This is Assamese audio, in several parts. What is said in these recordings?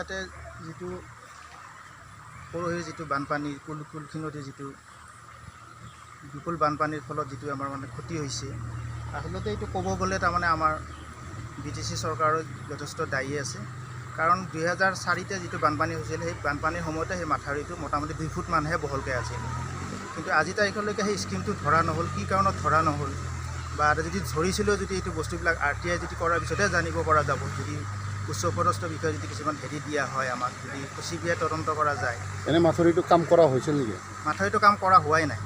ইয়াতে যিটো পৰহি যিটো বানপানী কুলখিনতে যিটো বিপুল বানপানীৰ ফলত যিটো আমাৰ মানে ক্ষতি হৈছে, আচলতে এইটো ক'ব গ'লে তাৰমানে আমাৰ BTC চৰকাৰৰ যথেষ্ট দায়ী আছে। কাৰণ 2004তে যিটো বানপানী হৈছিল, সেই বানপানীৰ সময়তে সেই মাথাউৰিটো মোটামুটি 2 ফুট মানহে বহলকৈ আছিল। কিন্তু আজি তাৰিখলৈকে সেই স্কিমটো ধৰা নহ'ল। কি কাৰণত ধৰা নহ'ল বা যদি ধৰিছিলোঁ, যদি এইটো বস্তুবিলাক RTI যদি কৰাৰ পিছতহে জানিব পৰা যাব, যদি উচ্চপদস্থ বিষয়ে যদি কিছুমান হেৰি দিয়া হয়, আমাক যদি CBI তদন্ত কৰা যায়। এনে মাথাউৰিটো কাম কৰা হৈছিল নেকি? মাথাউৰিটো কাম কৰা হোৱাই নাই।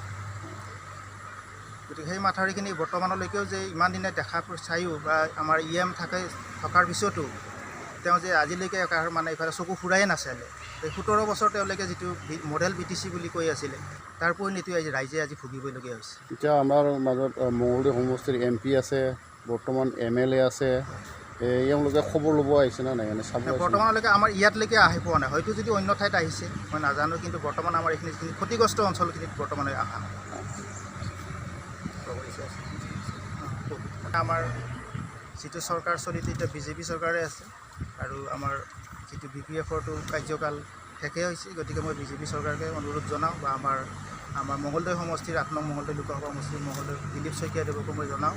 গতিকে সেই মাথাউৰিখিনি বৰ্তমানলৈকেও যে ইমান দিনে দেখা চায়ো বা আমাৰ EM থকাৰ পিছতো তেওঁ যে আজিলৈকে মানে এইফালে চকু ফুৰাই নাচালে। এই 17 বছৰ তেওঁলোকে যিটো মডেল BTC বুলি কৈ আছিলে, তাৰ পৰিণতি ৰাইজে আজি ভুগিবলগীয়া হৈছে। এতিয়া আমাৰ মাজত মঙলদৈ সমষ্টিৰ MP আছে, বৰ্তমান MLA আছে, এওঁলোকে খবৰ ল'ব আহিছে না নাই? এনে চাব বৰ্তমানলৈকে আমাৰ ইয়াতলৈকে আহি পোৱা নাই। হয়তো যদি অন্য ঠাইত আহিছে মই নাজানো, কিন্তু বৰ্তমান আমাৰ এইখিনি ক্ষতিগ্ৰস্ত অঞ্চলখিনিত বৰ্তমানে অহা নাই। আমাৰ যিটো চৰকাৰ চলিত এতিয়া BJP চৰকাৰে আছে, আৰু আমাৰ যিটো BPFৰটো কাৰ্যকাল শেষেই হৈছে। গতিকে মই BJP চৰকাৰকে অনুৰোধ জনাওঁ বা আমাৰ মঙলদৈ সমষ্টিৰ 8 নং মঙলদৈ লোকসভা সমষ্টিৰ মঙলদৈ দিলীপ শইকীয়াদেৱকো মই জনাওঁ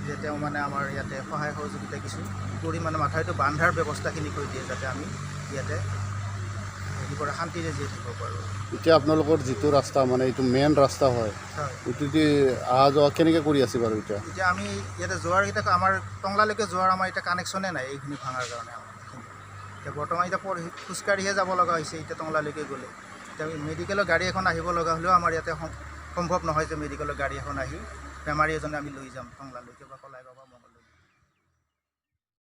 যে তেওঁ মানে আমাৰ ইয়াতে সহায় সহযোগিতা কিছু কৰি মানে মাথাউৰিটো বান্ধাৰ ব্যৱস্থাখিনি কৰি দিয়ে, যাতে আমি ইয়াতে হেৰি পৰা শান্তিৰে জীয়াই থাকিব পাৰোঁ। এতিয়া আপোনালোকৰ যিটো ৰাস্তা মানে এইটো মেইন ৰাস্তা হয়, এইটো দি অহা যোৱা কেনেকৈ কৰি আছে বাৰু? এতিয়া আমি ইয়াতে যোৱাৰ আমাৰ টংলালৈকে যোৱাৰ আমাৰ এতিয়া কানেকশ্যনে নাই এইখিনি ভাঙাৰ কাৰণে। আমাৰ এতিয়া বৰ্তমান খোজকাঢ়িহে যাব লগা হৈছে। এতিয়া টংলালৈকে গ'লে এতিয়া মেডিকেলৰ গাড়ী এখন আহিব লগা হ'লেও আমাৰ ইয়াতে সম্ভৱ নহয় যে মেডিকেলৰ গাড়ী এখন আহি বেমাৰী এজনে আমি লৈ যাম টংলালৈকে বা কলাইগাঁও বা